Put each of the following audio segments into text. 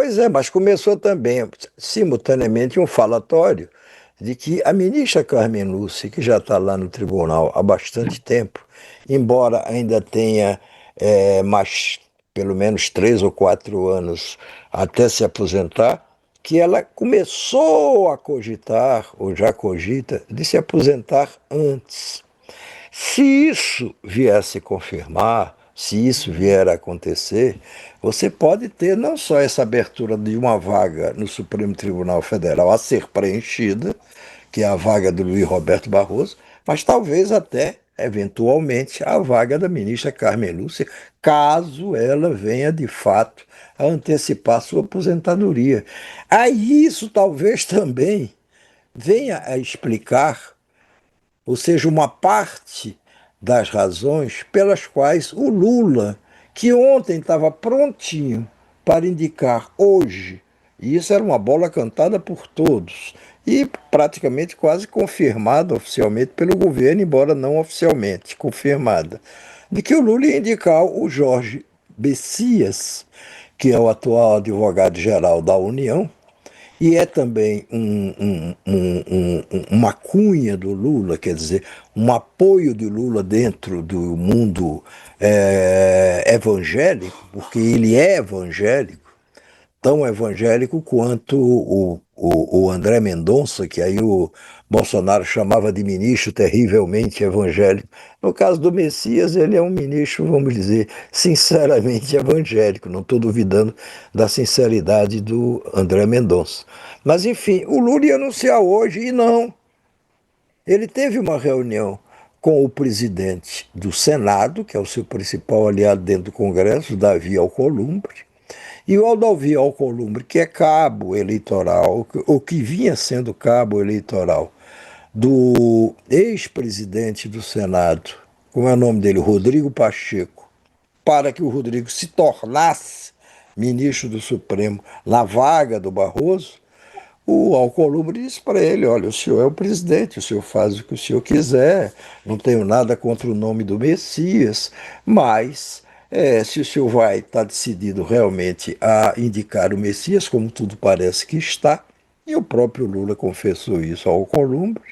Pois é, mas começou também, simultaneamente, um falatório de que a ministra Carmen Lúcia, que já está lá no tribunal há bastante tempo, embora ainda tenha mais pelo menos 3 ou 4 anos até se aposentar, que ela começou a cogitar, ou já cogita, de se aposentar antes. Se isso vier a se confirmar, se isso vier a acontecer, você pode ter não só essa abertura de uma vaga no Supremo Tribunal Federal a ser preenchida, que é a vaga do Luiz Roberto Barroso, mas talvez até, eventualmente, a vaga da ministra Carmen Lúcia, caso ela venha de fato a antecipar sua aposentadoria. Aí isso talvez também venha a explicar, ou seja, uma parte das razões pelas quais o Lula, que ontem estava prontinho para indicar hoje, e isso era uma bola cantada por todos, e praticamente quase confirmada oficialmente pelo governo, embora não oficialmente confirmada, de que o Lula ia indicar o Jorge Bessias, que é o atual advogado-geral da União, e é também uma cunha do Lula, quer dizer, um apoio do Lula dentro do mundo evangélico, porque ele é evangélico, tão evangélico quanto o André Mendonça, que aí o Bolsonaro chamava de ministro terrivelmente evangélico. No caso do Messias, ele é um ministro, vamos dizer, sinceramente evangélico. Não estou duvidando da sinceridade do André Mendonça. Mas, enfim, o Lula ia anunciar hoje e não. Ele teve uma reunião com o presidente do Senado, que é o seu principal aliado dentro do Congresso, Davi Alcolumbre, e o Aldovio Alcolumbre, que é cabo eleitoral, ou que vinha sendo cabo eleitoral, do ex-presidente do Senado, como é o nome dele? Rodrigo Pacheco, para que o Rodrigo se tornasse ministro do Supremo na vaga do Barroso, o Alcolumbre disse para ele: olha, o senhor é o presidente, o senhor faz o que o senhor quiser, não tenho nada contra o nome do Messias, mas se o senhor vai estar decidido realmente a indicar o Messias, como tudo parece que está, e o próprio Lula confessou isso ao Alcolumbre,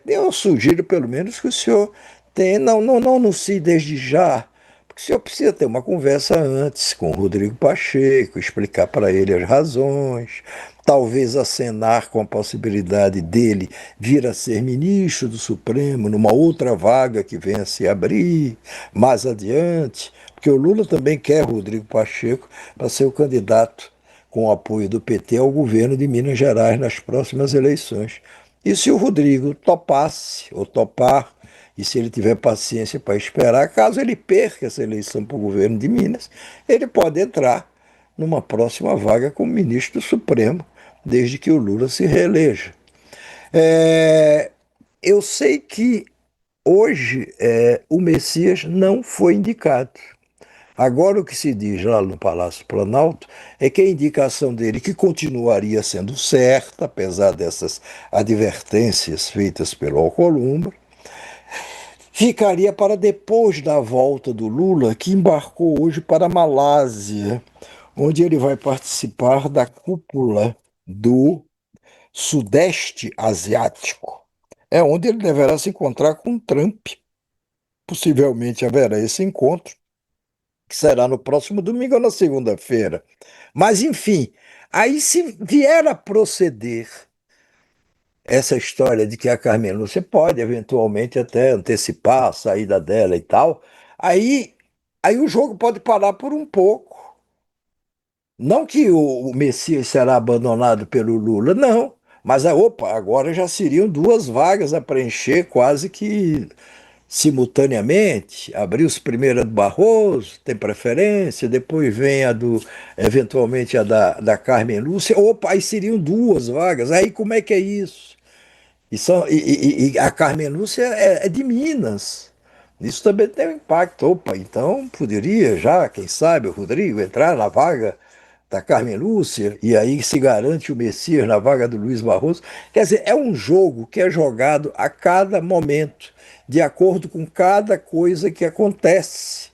eu sugiro pelo menos que o senhor tenha, não anuncie desde já, porque o senhor precisa ter uma conversa antes com o Rodrigo Pacheco, explicar para ele as razões, talvez acenar com a possibilidade dele vir a ser ministro do Supremo numa outra vaga que venha a se abrir mais adiante, porque o Lula também quer Rodrigo Pacheco para ser o candidato com o apoio do PT ao governo de Minas Gerais nas próximas eleições. E se o Rodrigo topasse ou topar, e se ele tiver paciência para esperar, caso ele perca essa eleição para o governo de Minas, ele pode entrar numa próxima vaga como ministro do Supremo, desde que o Lula se reeleja. É, eu sei que hoje o Messias não foi indicado. Agora, o que se diz lá no Palácio Planalto é que a indicação dele, que continuaria sendo certa, apesar dessas advertências feitas pelo Alcolumbre, ficaria para depois da volta do Lula, que embarcou hoje para a Malásia, onde ele vai participar da cúpula do Sudeste Asiático. É onde ele deverá se encontrar com Trump. Possivelmente haverá esse encontro, que será no próximo domingo ou na segunda-feira. Mas, enfim, aí se vier a proceder essa história de que a Carmen Lúcia pode eventualmente até antecipar a saída dela e tal, aí, aí o jogo pode parar por um pouco. Não que o Messias será abandonado pelo Lula, não. Mas, opa, agora já seriam duas vagas a preencher quase que simultaneamente. Abriu-se primeiro a do Barroso, tem preferência, depois vem eventualmente a da Carmen Lúcia. Opa, aí seriam duas vagas. Aí como é que é isso? E a Carmen Lúcia é de Minas. Isso também tem um impacto. Opa, então poderia já, quem sabe, o Rodrigo entrar na vaga da Carmen Lúcia, e aí se garante o Messias na vaga do Luiz Barroso. Quer dizer, é um jogo que é jogado a cada momento, de acordo com cada coisa que acontece.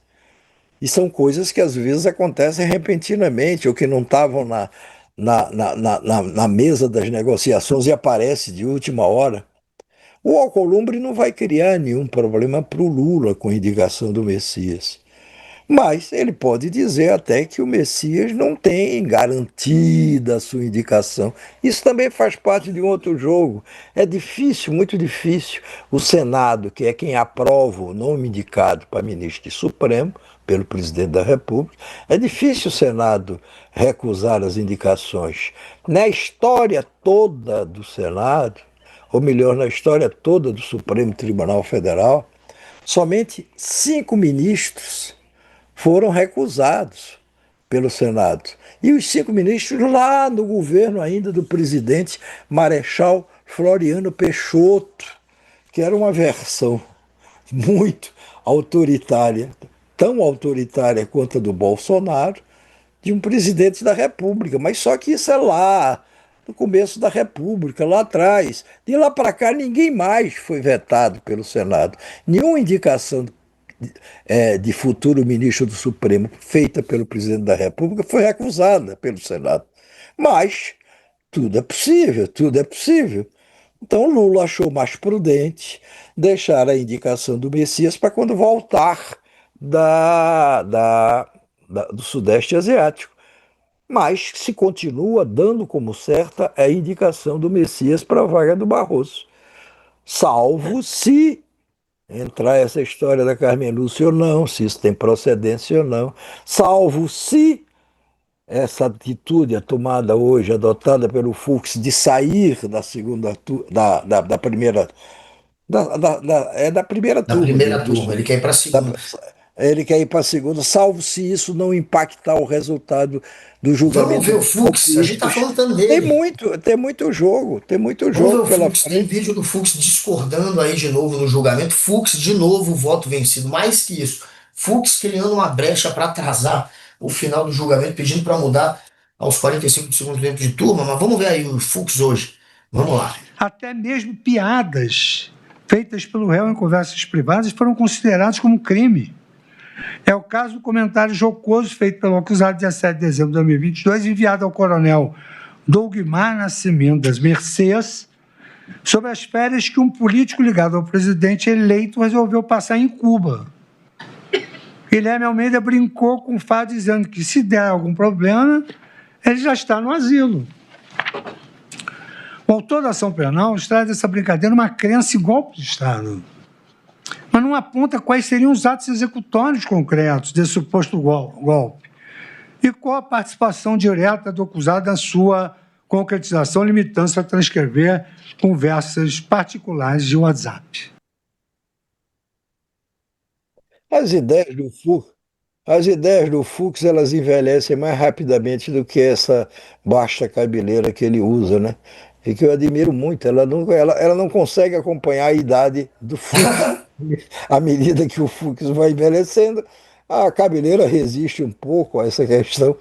E são coisas que às vezes acontecem repentinamente, ou que não estavam na mesa das negociações e aparece de última hora. O Alcolumbre não vai criar nenhum problema para o Lula com a indicação do Messias. Mas ele pode dizer até que o Messias não tem garantida a sua indicação. Isso também faz parte de um outro jogo. É difícil, muito difícil, o Senado, que é quem aprova o nome indicado para ministro de Supremo, pelo presidente da República, é difícil o Senado recusar as indicações. Na história toda do Senado, ou melhor, na história toda do Supremo Tribunal Federal, somente 5 ministros foram recusados pelo Senado. E os 5 ministros lá no governo ainda do presidente Marechal Floriano Peixoto, que era uma versão muito autoritária, tão autoritária quanto a do Bolsonaro, de um presidente da República. Mas só que isso é lá, no começo da República, lá atrás. De lá para cá, ninguém mais foi vetado pelo Senado. Nenhuma indicação de futuro ministro do Supremo feita pelo presidente da República foi recusada pelo Senado. Mas tudo é possível, tudo é possível. Então Lula achou mais prudente deixar a indicação do Messias para quando voltar do Sudeste Asiático. Mas se continua dando como certa a indicação do Messias para a vaga do Barroso. Salvo se entrar essa história da Carmen Lúcia ou não, se isso tem procedência ou não, salvo se essa atitude, a tomada hoje, adotada pelo Fux, de sair da segunda da primeira da primeira Da turma primeira turma, ele quer ir para a da, segunda. ele quer ir para a segunda, salvo se isso não impactar o resultado do Vamos julgamento ver o dos Fux, a gente está conflitos. falando tanto Tem dele. muito, tem muito Vamos ver jogo o pela Fux. Tem frente. vídeo do Fux discordando aí de novo no julgamento. Fux, de novo, voto vencido. Mais que isso, Fux criando uma brecha para atrasar o final do julgamento, pedindo para mudar aos 45 do segundo tempo de turma. Mas vamos ver aí o Fux hoje. Vamos lá. Até mesmo piadas feitas pelo réu em conversas privadas foram consideradas como crime. É o caso do comentário jocoso feito pelo acusado dia 7 de dezembro de 2022, enviado ao coronel Dougmar Nascimento das Mercês, sobre as férias que um político ligado ao presidente eleito resolveu passar em Cuba. Guilherme Almeida brincou com o fato, dizendo que se der algum problema, ele já está no asilo. O autor da ação penal traz dessa brincadeira uma crença em golpe de Estado, mas não aponta quais seriam os atos executórios concretos desse suposto golpe e qual a participação direta do acusado na sua concretização, limitando-se a transcrever conversas particulares de WhatsApp. As ideias do Fux, as ideias do Fux, elas envelhecem mais rapidamente do que essa basta cabeleira que ele usa, né? E que eu admiro muito. Ela não consegue acompanhar a idade do Fux. À medida que o Fux vai envelhecendo, a cabeleira resiste um pouco a essa questão.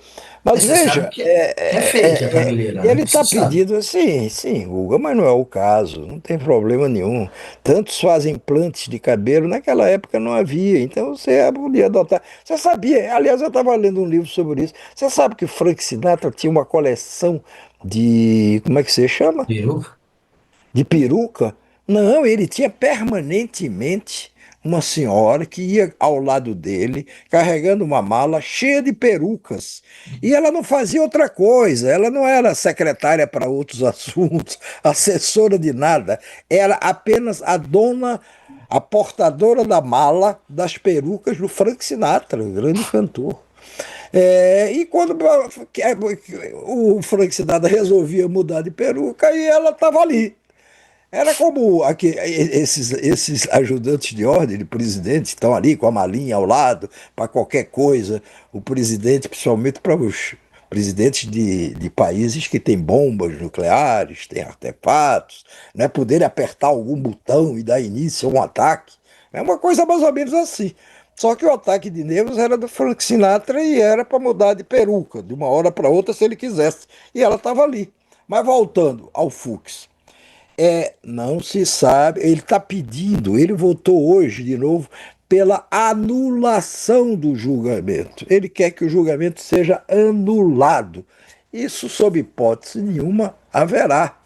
Mas Mas você sabe veja, que é fake a cabeleira, né? ele está Você sabe. pedindo, sim, sim, Guga, mas não é o caso, não tem problema nenhum. Tantos fazem implantes de cabelo, naquela época não havia, então você podia adotar. Você sabia, aliás, eu estava lendo um livro sobre isso. Você sabe que o Frank Sinatra tinha uma coleção de, como é que você chama? Peruca? De peruca? Não, ele tinha permanentemente uma senhora que ia ao lado dele, carregando uma mala cheia de perucas. E ela não fazia outra coisa, ela não era secretária para outros assuntos, assessora de nada, era apenas a dona, a portadora da mala das perucas do Frank Sinatra, o grande cantor. E quando o Frank Sinatra resolvia mudar de peruca, e ela estava ali. Era como esses ajudantes de ordem, de presidente, estão ali com a malinha ao lado, para qualquer coisa. O presidente, principalmente para os presidentes de países que têm bombas nucleares, têm artefatos, né, poderem apertar algum botão e dar início a um ataque. É uma coisa mais ou menos assim. Só que o ataque de nervos era do Frank Sinatra e era para mudar de peruca, de uma hora para outra, se ele quisesse. E ela estava ali. Mas voltando ao Fux. Não se sabe, ele está pedindo, ele voltou hoje de novo pela anulação do julgamento. Ele quer que o julgamento seja anulado. Isso, sob hipótese nenhuma, haverá.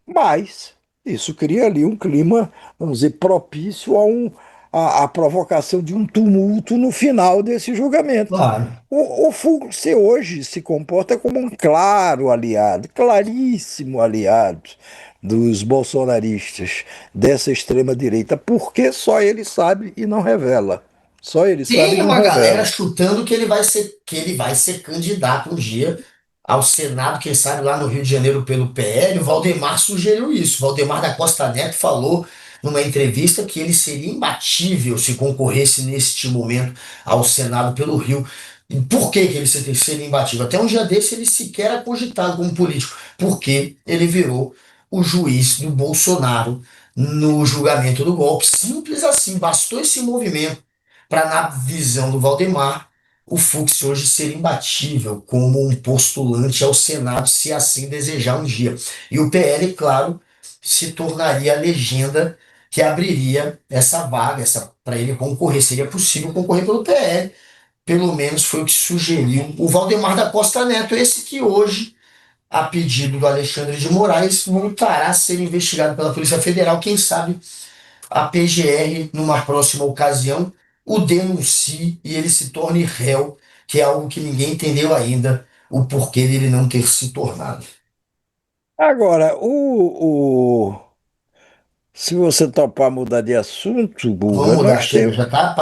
Mas isso cria ali um clima, vamos dizer, propício à provocação de um tumulto no final desse julgamento. Claro. O Fux hoje se comporta como um claro aliado, claríssimo aliado dos bolsonaristas, dessa extrema-direita, porque só ele sabe e não revela. Só ele sabe e Tem não uma galera revela. chutando que ele vai ser candidato um dia ao Senado, quem sabe lá no Rio de Janeiro pelo PL. O Valdemar sugeriu isso. Valdemar da Costa Neto falou numa entrevista que ele seria imbatível se concorresse neste momento ao Senado pelo Rio. E por que que ele seria imbatível? Até um dia desse ele sequer era cogitado como político, porque ele virou o juiz do Bolsonaro no julgamento do golpe. Simples assim, bastou esse movimento para, na visão do Valdemar, o Fux hoje ser imbatível como um postulante ao Senado, se assim desejar um dia. E o PL, claro, se tornaria a legenda que abriria essa vaga, para ele concorrer. Seria possível concorrer pelo PL, pelo menos foi o que sugeriu o Valdemar da Costa Neto, esse que hoje, a pedido do Alexandre de Moraes, voltará a ser investigado pela Polícia Federal. Quem sabe a PGR, numa próxima ocasião, o denuncie e ele se torne réu, que é algo que ninguém entendeu ainda o porquê dele não ter se tornado. Agora, se você topar mudar de assunto, Vamos Guga, mudar, nós chega, temos. já tá,